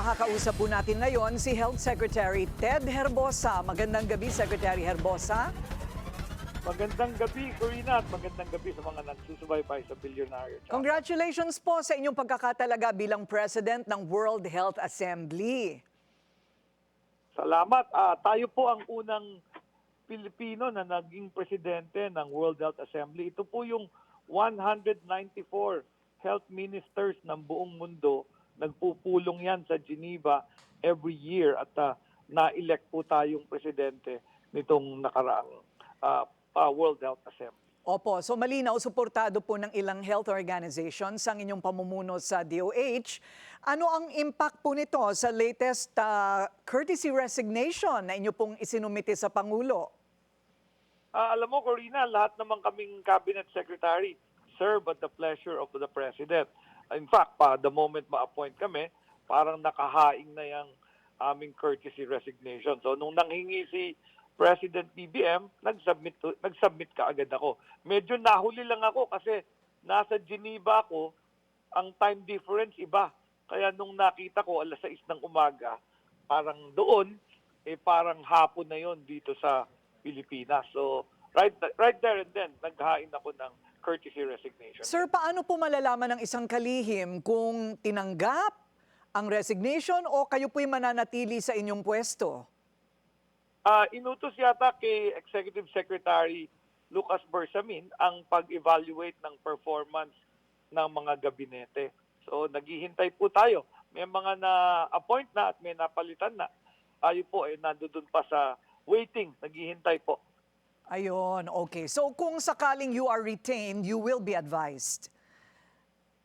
Makakausap po natin ngayon si Health Secretary Ted Herbosa. Magandang gabi, Secretary Herbosa. Magandang gabi, Corina, at magandang gabi sa mga nagsusubaybay sa Billionaire Channel. Congratulations po sa inyong pagkakatalaga bilang President ng World Health Assembly. Salamat. Tayo po ang unang Pilipino na naging presidente ng World Health Assembly. Ito po yung 194 health ministers ng buong mundo. Nagpupulong yan sa Geneva every year at na-elect po tayong presidente nitong nakaraang World Health Assembly. Opo, so malinaw, suportado po ng ilang health organizations ang inyong pamumuno sa DOH. Ano ang impact po nito sa latest courtesy resignation na inyo pong isinumite sa Pangulo? Alam mo, Corina, lahat naman kaming cabinet secretary serve at the pleasure of the President. In fact, the moment ma-appoint kami, parang nakahaing na yung aming courtesy resignation. So, nung nanghingi si President BBM, nag-submit ka agad ako. Medyo nahuli lang ako kasi nasa Geneva ako, ang time difference iba. Kaya nung nakita ko, 6:00 ng umaga, parang doon, parang hapon na yon dito sa Pilipinas. So, right there and then, naghain ako ng courtesy resignation. Sir, paano po malalaman ng isang kalihim kung tinanggap ang resignation o kayo po'y mananatili sa inyong pwesto? Inutos yata kay Executive Secretary Lucas Bersamin ang pag-evaluate ng performance ng mga gabinete. So, naghihintay po tayo. May mga na-appoint na at may napalitan na. Tayo po ay nandoon pa sa waiting, naghihintay po. Ayun, okay. So kung sakaling you are retained, you will be advised.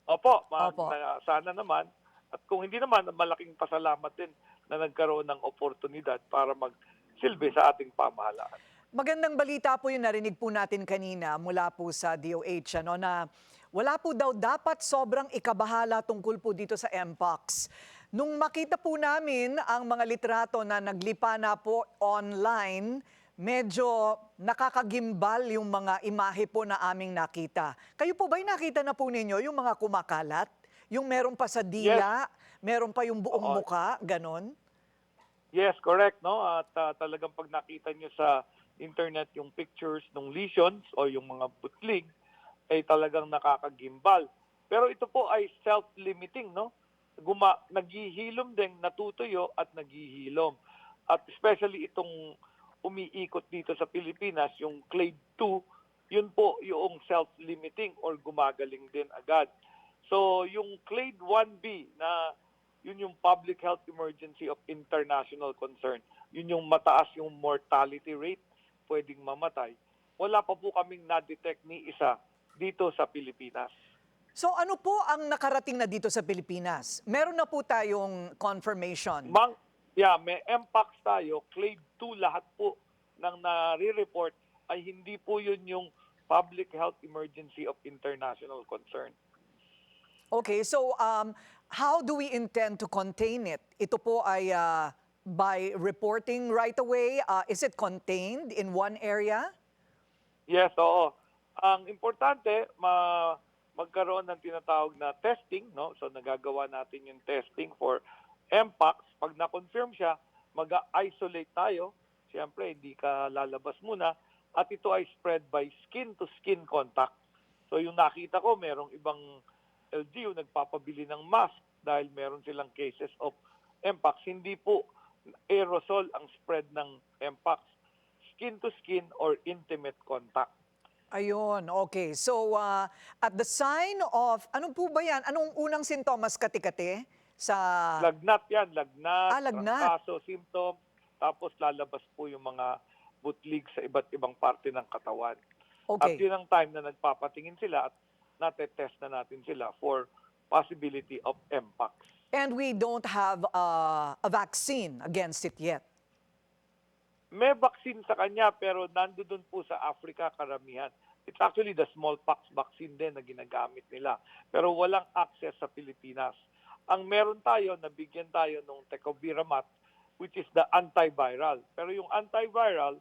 Opo, Opo. sana naman. At kung hindi naman, malaking pasalamat din na nagkaroon ng oportunidad para magsilbi sa ating pamahalaan. Magandang balita po yung narinig po natin kanina mula po sa DOH na wala po daw dapat sobrang ikabahala tungkol po dito sa Mpox. Nung makita po namin ang mga litrato na naglipa na po online, medyo nakakagimbal yung mga imahe po na aming nakita. Kayo po ba'y nakita na po ninyo yung mga kumakalat? Yung meron pa sa dila, meron pa yung buong muka, ganon? Yes, correct. No? At talagang pag nakita nyo sa internet yung pictures ng lesions o yung mga butlig, ay talagang nakakagimbal. Pero ito po ay self-limiting. No? Naghihilom din, natutuyo at naghihilom. At especially itong umiikot dito sa Pilipinas, yung clade 2, yun po yung self-limiting or gumagaling din agad. So yung clade 1B na yun yung public health emergency of international concern, yun yung mataas yung mortality rate, pwedeng mamatay. Wala pa po kaming na-detect ni isa dito sa Pilipinas. So ano po ang nakarating na dito sa Pilipinas? Meron na po tayong confirmation. May Mpox tayo, clade 2 lahat po ng nare-report ay hindi po yun yung public health emergency of international concern. Okay, so how do we intend to contain it? Ito po ay by reporting right away? Is it contained in one area? Yes, oo. Ang importante, magkaroon ng tinatawag na testing, no? So nagagawa natin yung testing for Mpox. Pag na-confirm siya, mag-isolate tayo. Siyempre, hindi ka lalabas muna. At ito ay spread by skin-to-skin contact. So yung nakita ko, merong ibang LGU nagpapabili ng mask dahil meron silang cases of Mpox. Hindi po aerosol ang spread ng Mpox. Skin-to-skin or intimate contact. Ayun, okay. So at the sign of, anong po ba yan? Anong unang sintomas kati-kati? Lagnat yan, lagnat, lagnat. trangkaso, symptom, tapos lalabas po yung mga butlig sa iba't ibang parte ng katawan. Okay. At yun ang time na nagpapatingin sila at natetest na natin sila for possibility of Mpox. And we don't have a vaccine against it yet. May vaccine sa kanya pero nandoon po sa Africa karamihan. It's actually the smallpox vaccine din na ginagamit nila. Pero walang access sa Pilipinas. Ang meron tayo, nabigyan tayo ng tecovirimat, which is the antiviral. Pero yung antiviral,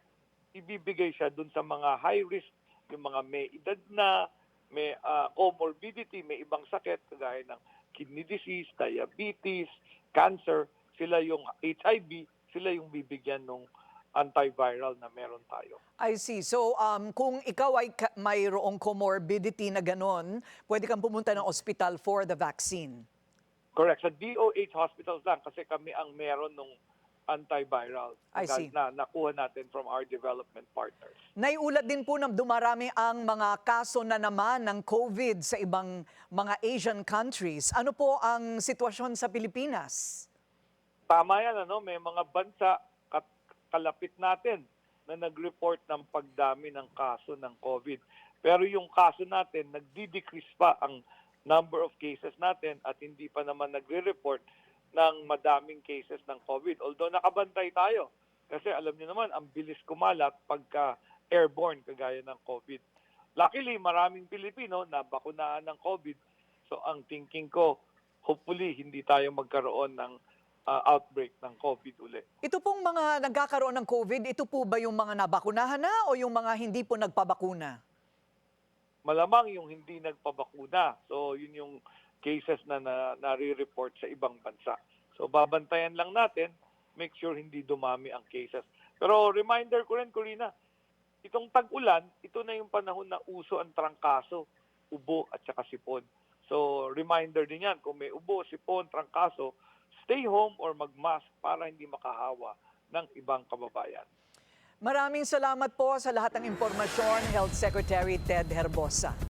ibibigay siya dun sa mga high risk, yung mga may edad na, may comorbidity, may ibang sakit, kagaya ng kidney disease, diabetes, cancer, sila yung HIV, sila yung bibigyan ng antiviral na meron tayo. I see. So, kung ikaw ay mayroong comorbidity na ganon, pwede kang pumunta ng ospital for the vaccine. Correct. Sa DOH hospitals lang kasi kami ang meron ng antiviral I see. na nakuha natin from our development partners. Naiulat din po na dumarami ang mga kaso na naman ng COVID sa ibang mga Asian countries. Ano po ang sitwasyon sa Pilipinas? Tama yan, may mga bansa kalapit natin na nag-report ng pagdami ng kaso ng COVID. Pero yung kaso natin, nagdi-decrease pa ang number of cases natin at hindi pa naman nagre-report ng madaming cases ng COVID. Although nakabantay tayo kasi alam niyo naman, ang bilis kumalat pagka airborne kagaya ng COVID. Luckily, maraming Pilipino na bakunaan ng COVID. So ang thinking ko, hopefully hindi tayo magkaroon ng outbreak ng COVID uli. Ito pong mga nagkakaroon ng COVID, ito po ba yung mga nabakunahan na o yung mga hindi po nagpabakuna? Malamang yung hindi nagpabakuna. So yun yung cases na nare-report sa ibang bansa. So babantayan lang natin, make sure hindi dumami ang cases. Pero reminder ko rin, Corina, itong tag-ulan, ito na yung panahon na uso ang trangkaso, ubo at saka sipon. So reminder din yan, kung may ubo, sipon, trangkaso, stay home or mag-mask para hindi makahawa ng ibang kababayan. Maraming salamat po sa lahat ng impormasyon, Health Secretary Ted Herbosa.